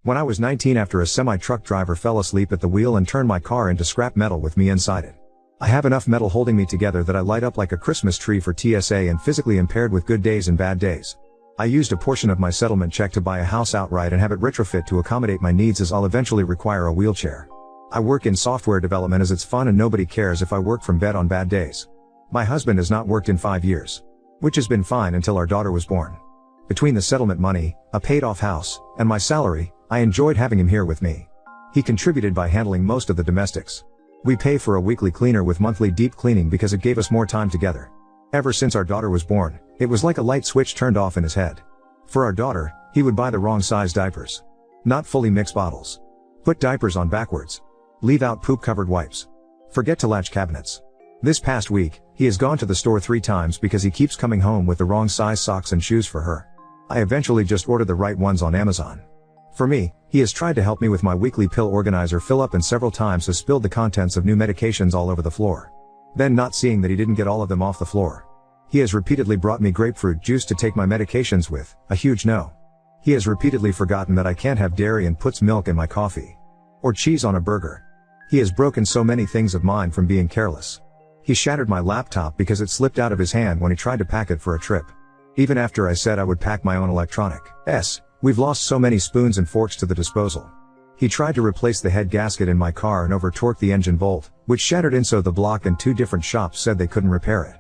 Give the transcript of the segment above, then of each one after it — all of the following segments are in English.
When I was 19, after a semi-truck driver fell asleep at the wheel and turned my car into scrap metal with me inside it. I have enough metal holding me together that I light up like a Christmas tree for TSA and physically impaired with good days and bad days. I used a portion of my settlement check to buy a house outright and have it retrofit to accommodate my needs, as I'll eventually require a wheelchair. I work in software development as it's fun and nobody cares if I work from bed on bad days. My husband has not worked in 5 years. Which has been fine until our daughter was born. Between the settlement money, a paid-off house, and my salary, I enjoyed having him here with me. He contributed by handling most of the domestics. We pay for a weekly cleaner with monthly deep cleaning because it gave us more time together. Ever since our daughter was born, it was like a light switch turned off in his head. For our daughter, he would buy the wrong size diapers. Not fully mixed bottles. Put diapers on backwards. Leave out poop-covered wipes. Forget to latch cabinets. This past week, he has gone to the store 3 times because he keeps coming home with the wrong size socks and shoes for her. I eventually just ordered the right ones on Amazon. For me, he has tried to help me with my weekly pill organizer fill up and several times has spilled the contents of new medications all over the floor. Then, not seeing that he didn't get all of them off the floor. He has repeatedly brought me grapefruit juice to take my medications with, a huge no. He has repeatedly forgotten that I can't have dairy and puts milk in my coffee. Or cheese on a burger. He has broken so many things of mine from being careless. He shattered my laptop because it slipped out of his hand when he tried to pack it for a trip. Even after I said I would pack my own electronics. We've lost so many spoons and forks to the disposal. He tried to replace the head gasket in my car and over-torqued the engine bolt, which shattered inside the block, and 2 different shops said they couldn't repair it.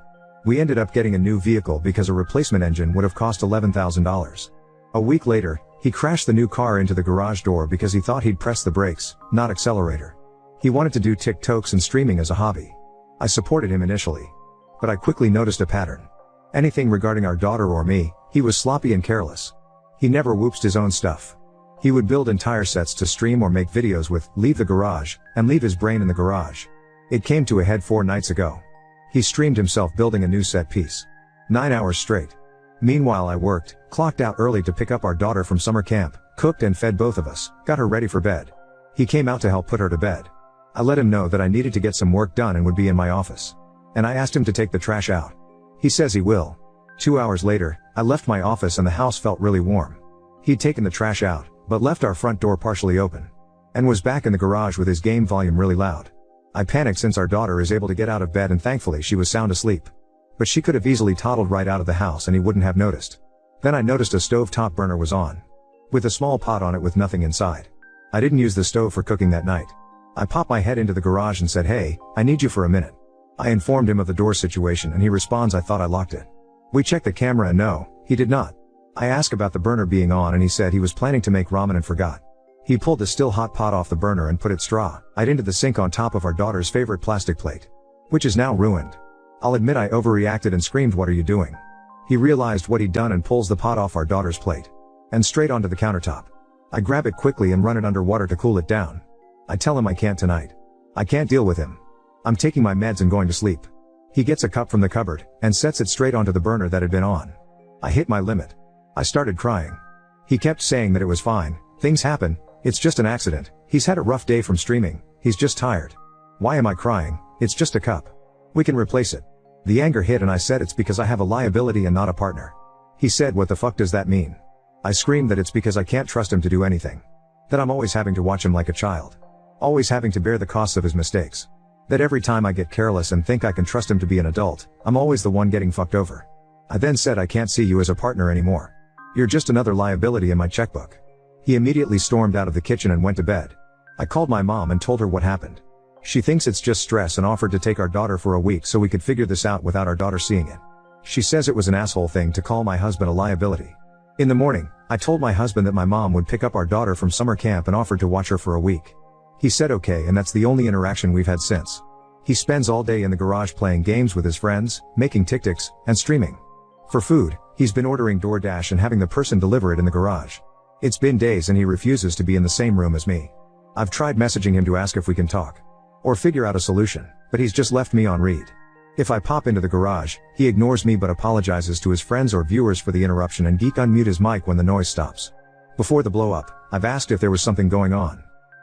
We ended up getting a new vehicle because a replacement engine would have cost $11,000. A week later, he crashed the new car into the garage door because he thought he'd press the brakes, not accelerator. He wanted to do TikToks and streaming as a hobby. I supported him initially. But I quickly noticed a pattern. Anything regarding our daughter or me, he was sloppy and careless. He never whooped his own stuff. He would build entire sets to stream or make videos with, leave the garage, and leave his brain in the garage. It came to a head 4 nights ago. He streamed himself building a new set piece. 9 hours straight. Meanwhile I worked, clocked out early to pick up our daughter from summer camp, cooked and fed both of us, got her ready for bed. He came out to help put her to bed. I let him know that I needed to get some work done and would be in my office. And I asked him to take the trash out. He says he will. 2 hours later, I left my office and the house felt really warm. He'd taken the trash out, but left our front door partially open. And was back in the garage with his game volume really loud. I panicked since our daughter is able to get out of bed and thankfully she was sound asleep. But she could have easily toddled right out of the house and he wouldn't have noticed. Then I noticed a stove top burner was on. With a small pot on it with nothing inside. I didn't use the stove for cooking that night. I popped my head into the garage and said, "Hey, I need you for a minute." I informed him of the door situation and he responds, "I thought I locked it." We checked the camera and no, he did not. I asked about the burner being on and he said he was planning to make ramen and forgot. He pulled the still hot pot off the burner and put it straw-eyed into the sink on top of our daughter's favorite plastic plate. Which is now ruined. I'll admit I overreacted and screamed, "What are you doing?" He realized what he'd done and pulls the pot off our daughter's plate. And straight onto the countertop. I grab it quickly and run it under water to cool it down. I tell him I can't tonight. I can't deal with him. I'm taking my meds and going to sleep. He gets a cup from the cupboard, and sets it straight onto the burner that had been on. I hit my limit. I started crying. He kept saying that it was fine, things happen, it's just an accident, he's had a rough day from streaming, he's just tired. Why am I crying? It's just a cup. We can replace it. The anger hit and I said it's because I have a liability and not a partner. He said, "What the fuck does that mean?" I screamed that it's because I can't trust him to do anything. That I'm always having to watch him like a child. Always having to bear the costs of his mistakes. That every time I get careless and think I can trust him to be an adult, I'm always the one getting fucked over. I then said, "I can't see you as a partner anymore. You're just another liability in my checkbook." He immediately stormed out of the kitchen and went to bed. I called my mom and told her what happened. She thinks it's just stress and offered to take our daughter for a week so we could figure this out without our daughter seeing it. She says it was an asshole thing to call my husband a liability. In the morning, I told my husband that my mom would pick up our daughter from summer camp and offered to watch her for a week. He said okay, and that's the only interaction we've had since. He spends all day in the garage playing games with his friends, making TikToks, and streaming. For food, he's been ordering DoorDash and having the person deliver it in the garage. It's been days and he refuses to be in the same room as me. I've tried messaging him to ask if we can talk. Or figure out a solution, but he's just left me on read. If I pop into the garage, he ignores me but apologizes to his friends or viewers for the interruption and geek unmute his mic when the noise stops. Before the blow up, I've asked if there was something going on.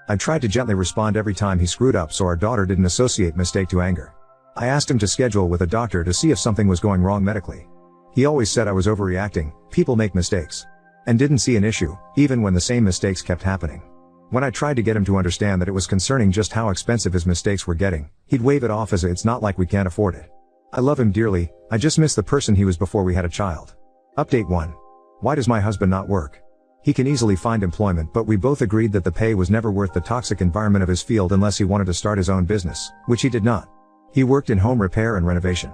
I tried to gently respond every time he screwed up so our daughter didn't associate mistake to anger. I asked him to schedule with a doctor to see if something was going wrong medically. He always said I was overreacting, people make mistakes. And didn't see an issue, even when the same mistakes kept happening. When I tried to get him to understand that it was concerning just how expensive his mistakes were getting, he'd wave it off as it's not like we can't afford it. I love him dearly, I just miss the person he was before we had a child. Update 1. Why does my husband not work? He can easily find employment, but we both agreed that the pay was never worth the toxic environment of his field unless he wanted to start his own business, which he did not. He worked in home repair and renovation.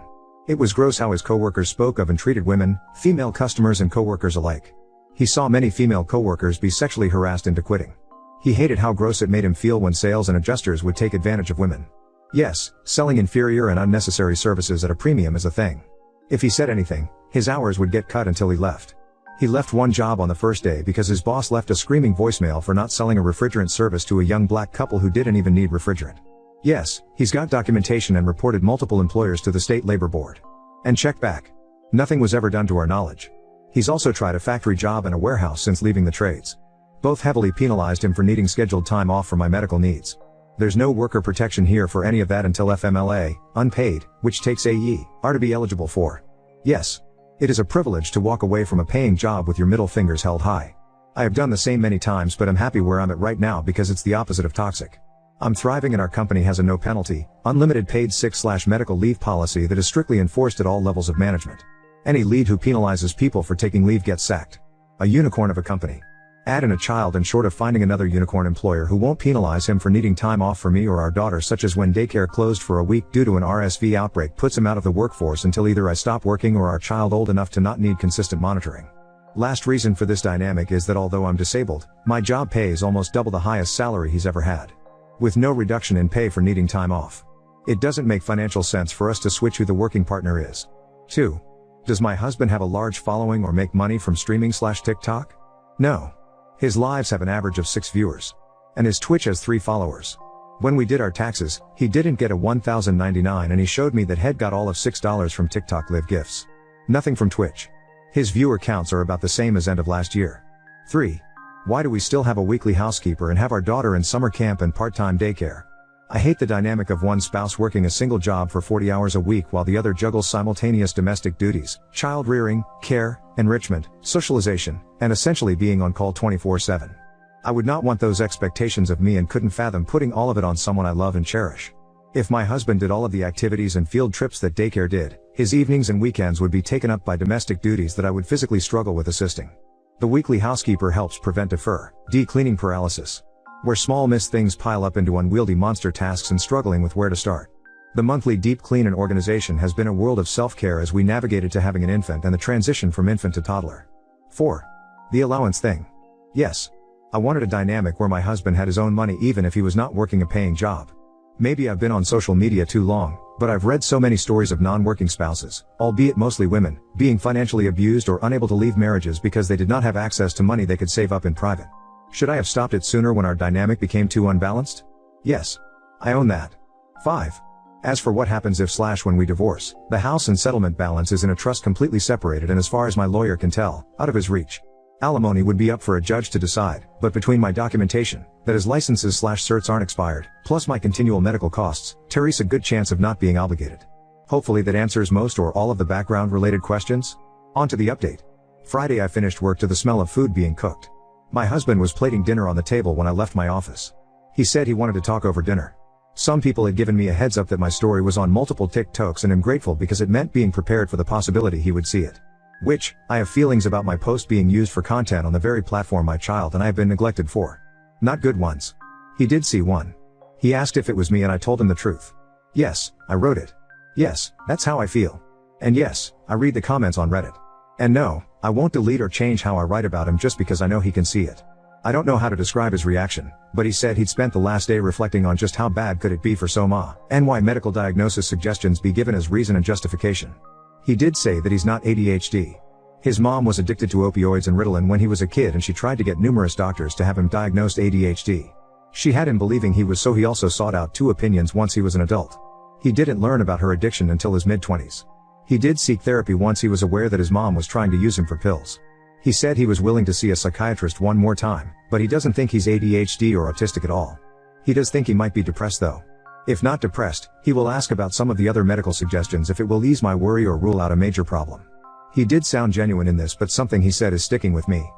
It was gross how his coworkers spoke of and treated women, female customers and coworkers alike. He saw many female coworkers be sexually harassed into quitting. He hated how gross it made him feel when sales and adjusters would take advantage of women. Yes, selling inferior and unnecessary services at a premium is a thing. If he said anything, his hours would get cut until he left. He left one job on the first day because his boss left a screaming voicemail for not selling a refrigerant service to a young black couple who didn't even need refrigerant. Yes, he's got documentation and reported multiple employers to the state labor board. And check back. Nothing was ever done to our knowledge. He's also tried a factory job and a warehouse since leaving the trades. Both heavily penalized him for needing scheduled time off for my medical needs. There's no worker protection here for any of that until FMLA, unpaid, which takes AE, are to be eligible for. Yes. It is a privilege to walk away from a paying job with your middle fingers held high. I have done the same many times, but I'm happy where I'm at right now because it's the opposite of toxic. I'm thriving and our company has a no penalty, unlimited paid sick/medical leave policy that is strictly enforced at all levels of management. Any lead who penalizes people for taking leave gets sacked. A unicorn of a company. Add in a child and short of finding another unicorn employer who won't penalize him for needing time off for me or our daughter, such as when daycare closed for a week due to an RSV outbreak, puts him out of the workforce until either I stop working or our child old enough to not need consistent monitoring. Last reason for this dynamic is that although I'm disabled, my job pays almost double the highest salary he's ever had. With no reduction in pay for needing time off. It doesn't make financial sense for us to switch who the working partner is. 2. Does my husband have a large following or make money from streaming/TikTok? No. His lives have an average of 6 viewers. And his Twitch has 3 followers. When we did our taxes, he didn't get a $1,099 and he showed me that he'd got all of $6 from TikTok live gifts. Nothing from Twitch. His viewer counts are about the same as end of last year. 3. Why do we still have a weekly housekeeper and have our daughter in summer camp and part-time daycare? I hate the dynamic of one spouse working a single job for 40 hours a week while the other juggles simultaneous domestic duties, child rearing, care, enrichment, socialization, and essentially being on call 24/7. I would not want those expectations of me and couldn't fathom putting all of it on someone I love and cherish. If my husband did all of the activities and field trips that daycare did, his evenings and weekends would be taken up by domestic duties that I would physically struggle with assisting. The weekly housekeeper helps prevent cleaning paralysis, where small missed things pile up into unwieldy monster tasks and struggling with where to start. The monthly deep clean and organization has been a world of self-care as we navigated to having an infant and the transition from infant to toddler. 4. The allowance thing. Yes. I wanted a dynamic where my husband had his own money even if he was not working a paying job. Maybe I've been on social media too long, but I've read so many stories of non-working spouses, albeit mostly women, being financially abused or unable to leave marriages because they did not have access to money they could save up in private. Should I have stopped it sooner when our dynamic became too unbalanced? Yes. I own that. 5. As for what happens if/when we divorce, the house and settlement balance is in a trust completely separated and as far as my lawyer can tell, out of his reach. Alimony would be up for a judge to decide, but between my documentation, that his licenses/certs aren't expired, plus my continual medical costs, Teresa good chance of not being obligated. Hopefully that answers most or all of the background related questions. On to the update. Friday I finished work to the smell of food being cooked. My husband was plating dinner on the table when I left my office. He said he wanted to talk over dinner. Some people had given me a heads up that my story was on multiple TikToks and I'm grateful because it meant being prepared for the possibility he would see it. Which, I have feelings about my post being used for content on the very platform my child and I have been neglected for. Not good ones. He did see one. He asked if it was me and I told him the truth. Yes, I wrote it. Yes, that's how I feel. And yes, I read the comments on Reddit. And no, I won't delete or change how I write about him just because I know he can see it. I don't know how to describe his reaction, but he said he'd spent the last day reflecting on just how bad could it be for Soma, and why medical diagnosis suggestions be given as reason and justification. He did say that he's not ADHD. His mom was addicted to opioids and Ritalin when he was a kid and she tried to get numerous doctors to have him diagnosed ADHD. She had him believing he was, so he also sought out 2 opinions once he was an adult. He didn't learn about her addiction until his mid-20s. He did seek therapy once he was aware that his mom was trying to use him for pills. He said he was willing to see a psychiatrist one more time, but he doesn't think he's ADHD or autistic at all. He does think he might be depressed though. If not depressed, he will ask about some of the other medical suggestions if it will ease my worry or rule out a major problem. He did sound genuine in this, but something he said is sticking with me.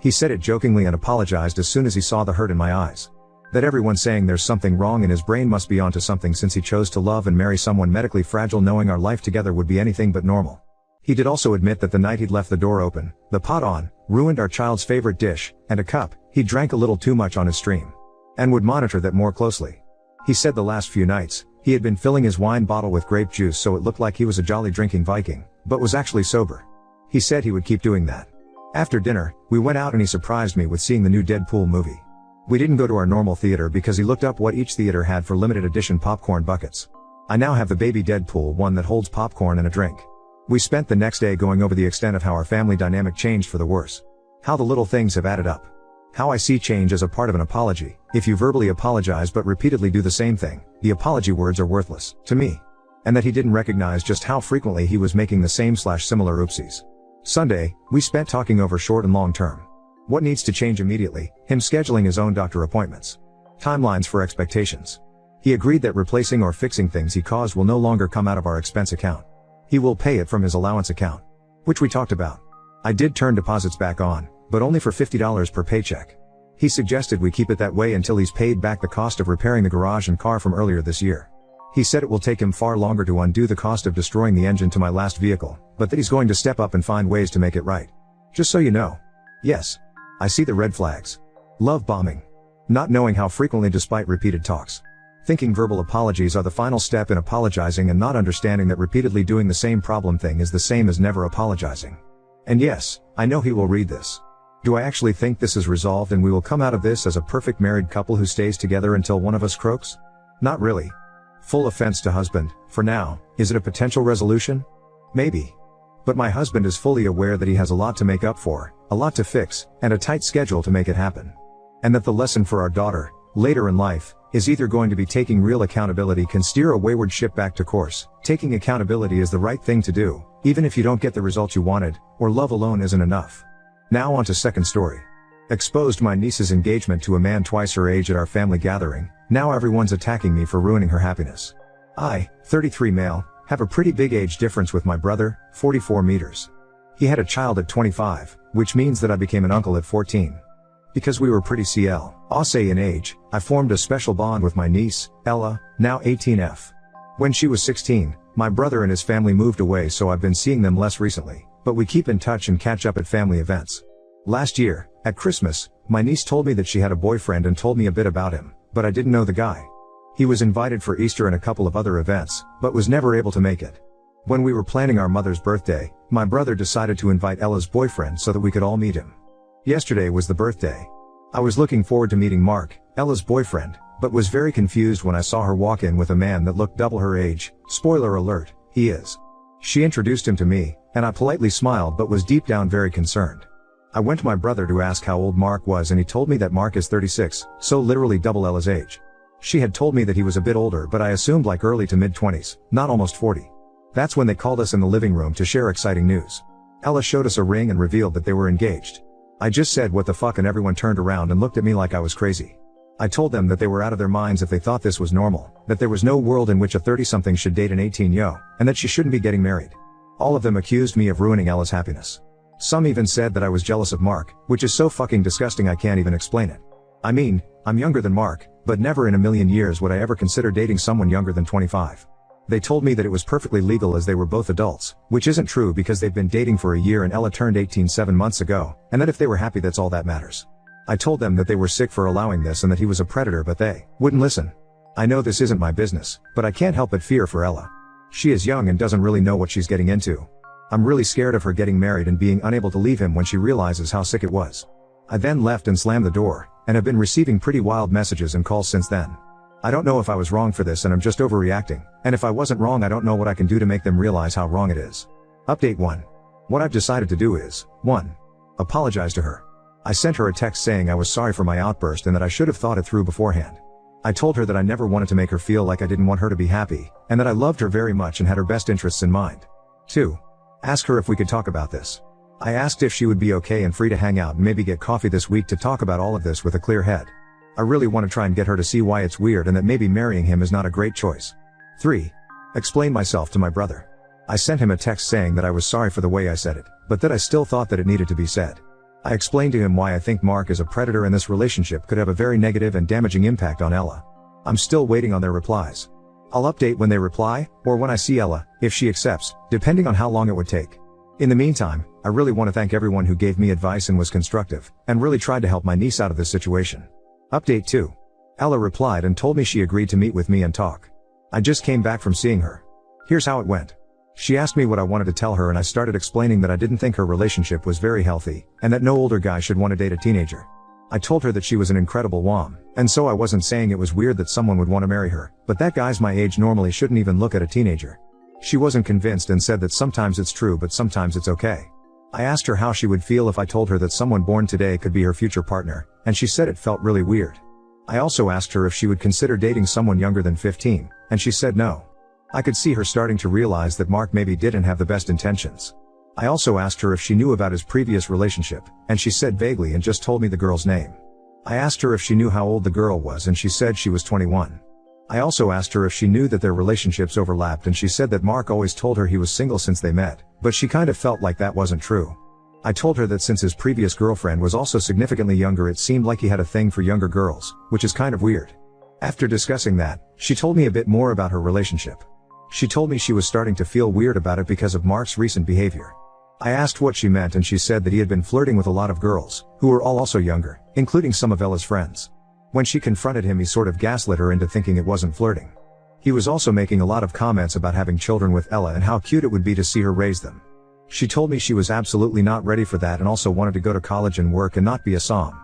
He said it jokingly and apologized as soon as he saw the hurt in my eyes. That everyone saying there's something wrong in his brain must be onto something since he chose to love and marry someone medically fragile, knowing our life together would be anything but normal. He did also admit that the night he'd left the door open, the pot on, ruined our child's favorite dish, and a cup, he drank a little too much on his stream. And would monitor that more closely. He said the last few nights, he had been filling his wine bottle with grape juice so it looked like he was a jolly drinking Viking, but was actually sober. He said he would keep doing that. After dinner, we went out and he surprised me with seeing the new Deadpool movie. We didn't go to our normal theater because he looked up what each theater had for limited edition popcorn buckets. I now have the baby Deadpool one that holds popcorn and a drink. We spent the next day going over the extent of how our family dynamic changed for the worse. How the little things have added up. How I see change as a part of an apology. If you verbally apologize but repeatedly do the same thing, the apology words are worthless, to me. And that he didn't recognize just how frequently he was making the same/similar oopsies. Sunday, we spent talking over short and long term. What needs to change immediately, him scheduling his own doctor appointments. Timelines for expectations. He agreed that replacing or fixing things he caused will no longer come out of our expense account. He will pay it from his allowance account. Which we talked about. I did turn deposits back on, but only for $50 per paycheck. He suggested we keep it that way until he's paid back the cost of repairing the garage and car from earlier this year. He said it will take him far longer to undo the cost of destroying the engine to my last vehicle, but that he's going to step up and find ways to make it right. Just so you know. Yes. I see the red flags. Love bombing. Not knowing how frequently despite repeated talks. Thinking verbal apologies are the final step in apologizing and not understanding that repeatedly doing the same problem thing is the same as never apologizing. And yes, I know he will read this. Do I actually think this is resolved and we will come out of this as a perfect married couple who stays together until one of us croaks? Not really. Full offense to husband, for now. Is it a potential resolution? Maybe. But my husband is fully aware that he has a lot to make up for, a lot to fix, and a tight schedule to make it happen. And that the lesson for our daughter, later in life, is either going to be taking real accountability can steer a wayward ship back to course. Taking accountability is the right thing to do, even if you don't get the result you wanted, or love alone isn't enough. Now on to second story. Exposed my niece's engagement to a man twice her age at our family gathering. Now everyone's attacking me for ruining her happiness. I, 33 male, have a pretty big age difference with my brother, 44 meters. He had a child at 25, which means that I became an uncle at 14. Because we were pretty say in age, I formed a special bond with my niece, Ella, now 18F. When she was 16, my brother and his family moved away, so I've been seeing them less recently, but we keep in touch and catch up at family events. Last year, at Christmas, my niece told me that she had a boyfriend and told me a bit about him, but I didn't know the guy. He was invited for Easter and a couple of other events, but was never able to make it. When we were planning our mother's birthday, my brother decided to invite Ella's boyfriend so that we could all meet him. Yesterday was the birthday. I was looking forward to meeting Mark, Ella's boyfriend, but was very confused when I saw her walk in with a man that looked double her age. Spoiler alert, he is. She introduced him to me, and I politely smiled but was deep down very concerned. I went to my brother to ask how old Mark was and he told me that Mark is 36, so literally double Ella's age. She had told me that he was a bit older, but I assumed like early to mid-20s, not almost 40. That's when they called us in the living room to share exciting news. Ella showed us a ring and revealed that they were engaged. I just said what the fuck and everyone turned around and looked at me like I was crazy. I told them that they were out of their minds if they thought this was normal, that there was no world in which a 30-something should date an 18-yo, and that she shouldn't be getting married. All of them accused me of ruining Ella's happiness. Some even said that I was jealous of Mark, which is so fucking disgusting I can't even explain it. I mean, I'm younger than Mark, but never in a million years would I ever consider dating someone younger than 25. They told me that it was perfectly legal as they were both adults, which isn't true because they've been dating for a year and Ella turned 18 7 months ago, and that if they were happy that's all that matters. I told them that they were sick for allowing this and that he was a predator, but they wouldn't listen. I know this isn't my business, but I can't help but fear for Ella. She is young and doesn't really know what she's getting into. I'm really scared of her getting married and being unable to leave him when she realizes how sick it was. I then left and slammed the door, and have been receiving pretty wild messages and calls since then. I don't know if I was wrong for this and I'm just overreacting, and if I wasn't wrong I don't know what I can do to make them realize how wrong it is. Update 1. What I've decided to do is, 1. Apologize to her. I sent her a text saying I was sorry for my outburst and that I should have thought it through beforehand. I told her that I never wanted to make her feel like I didn't want her to be happy, and that I loved her very much and had her best interests in mind. 2. Ask her if we could talk about this. I asked if she would be okay and free to hang out and maybe get coffee this week to talk about all of this with a clear head. I really want to try and get her to see why it's weird and that maybe marrying him is not a great choice. 3. Explain myself to my brother. I sent him a text saying that I was sorry for the way I said it, but that I still thought that it needed to be said. I explained to him why I think Mark is a predator and this relationship could have a very negative and damaging impact on Ella. I'm still waiting on their replies. I'll update when they reply, or when I see Ella, if she accepts, depending on how long it would take. In the meantime, I really want to thank everyone who gave me advice and was constructive, and really tried to help my niece out of this situation. Update 2. Ella replied and told me she agreed to meet with me and talk. I just came back from seeing her. Here's how it went. She asked me what I wanted to tell her and I started explaining that I didn't think her relationship was very healthy, and that no older guy should want to date a teenager. I told her that she was an incredible wom, and so I wasn't saying it was weird that someone would want to marry her, but that guys my age normally shouldn't even look at a teenager. She wasn't convinced and said that sometimes it's true but sometimes it's okay. I asked her how she would feel if I told her that someone born today could be her future partner, and she said it felt really weird. I also asked her if she would consider dating someone younger than 15, and she said no. I could see her starting to realize that Mark maybe didn't have the best intentions. I also asked her if she knew about his previous relationship, and she said vaguely and just told me the girl's name. I asked her if she knew how old the girl was and she said she was 21. I also asked her if she knew that their relationships overlapped and she said that Mark always told her he was single since they met, but she kind of felt like that wasn't true. I told her that since his previous girlfriend was also significantly younger it seemed like he had a thing for younger girls, which is kind of weird. After discussing that, she told me a bit more about her relationship. She told me she was starting to feel weird about it because of Mark's recent behavior. I asked what she meant and she said that he had been flirting with a lot of girls, who were all also younger, including some of Ella's friends. When she confronted him he sort of gaslit her into thinking it wasn't flirting. He was also making a lot of comments about having children with Ella and how cute it would be to see her raise them. She told me she was absolutely not ready for that and also wanted to go to college and work and not be a som.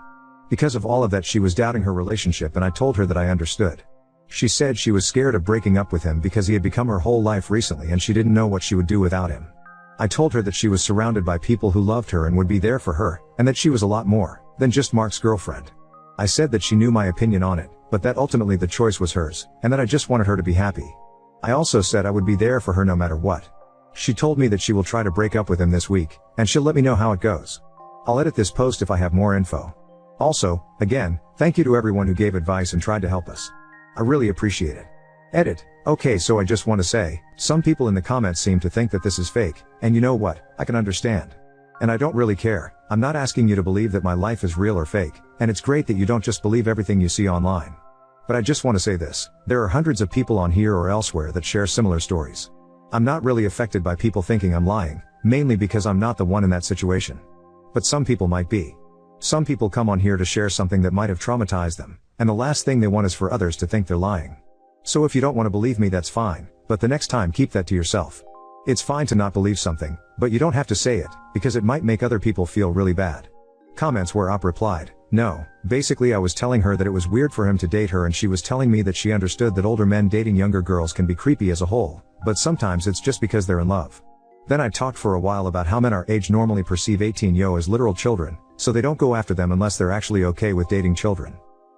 Because of all of that she was doubting her relationship and I told her that I understood. She said she was scared of breaking up with him because he had become her whole life recently and she didn't know what she would do without him. I told her that she was surrounded by people who loved her and would be there for her, and that she was a lot more than just Mark's girlfriend. I said that she knew my opinion on it, but that ultimately the choice was hers, and that I just wanted her to be happy. I also said I would be there for her no matter what. She told me that she will try to break up with him this week, and she'll let me know how it goes. I'll edit this post if I have more info. Also, again, thank you to everyone who gave advice and tried to help us. I really appreciate it. Edit. Okay, so I just want to say, some people in the comments seem to think that this is fake, and you know what, I can understand. And I don't really care. I'm not asking you to believe that my life is real or fake, and it's great that you don't just believe everything you see online. But I just want to say this, there are hundreds of people on here or elsewhere that share similar stories. I'm not really affected by people thinking I'm lying, mainly because I'm not the one in that situation. But some people might be. Some people come on here to share something that might have traumatized them, and the last thing they want is for others to think they're lying. So if you don't want to believe me that's fine, but the next time keep that to yourself. It's fine to not believe something, but you don't have to say it, because it might make other people feel really bad. Comments where Op replied, no, basically I was telling her that it was weird for him to date her and she was telling me that she understood that older men dating younger girls can be creepy as a whole, but sometimes it's just because they're in love. Then I talked for a while about how men our age normally perceive 18-yo as literal children, so they don't go after them unless they're actually okay with dating children.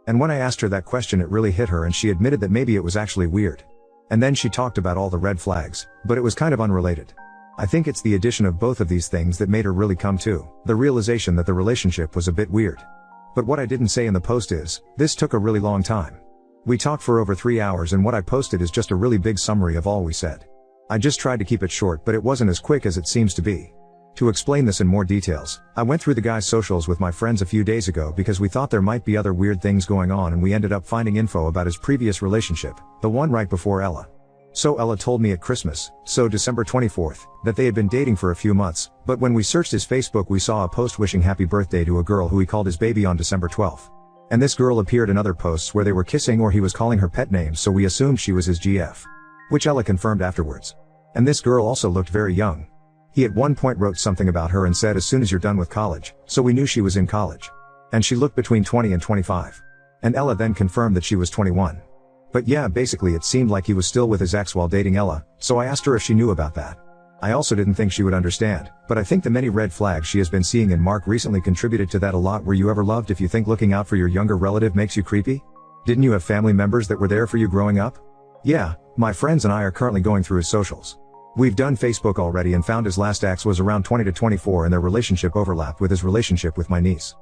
And when I asked her that question it really hit her and she admitted that maybe it was actually weird. And then she talked about all the red flags, but it was kind of unrelated. I think it's the addition of both of these things that made her really come to the realization that the relationship was a bit weird. But what I didn't say in the post is, this took a really long time. We talked for over 3 hours and what I posted is just a really big summary of all we said. I just tried to keep it short but it wasn't as quick as it seems to be. To explain this in more details, I went through the guy's socials with my friends a few days ago because we thought there might be other weird things going on and we ended up finding info about his previous relationship, the one right before Ella. So Ella told me at Christmas, so December 24th, that they had been dating for a few months, but when we searched his Facebook we saw a post wishing happy birthday to a girl who he called his baby on December 12th. And this girl appeared in other posts where they were kissing or he was calling her pet names so we assumed she was his GF. Which Ella confirmed afterwards. And this girl also looked very young. He at one point wrote something about her and said as soon as you're done with college, so we knew she was in college. And she looked between 20 and 25. And Ella then confirmed that she was 21. But yeah, basically it seemed like he was still with his ex while dating Ella, so I asked her if she knew about that. I also didn't think she would understand, but I think the many red flags she has been seeing in Mark recently contributed to that a lot. Were you ever loved if you think looking out for your younger relative makes you creepy? Didn't you have family members that were there for you growing up? Yeah, my friends and I are currently going through his socials. We've done Facebook already and found his last ex was around 20 to 24 and their relationship overlapped with his relationship with my niece.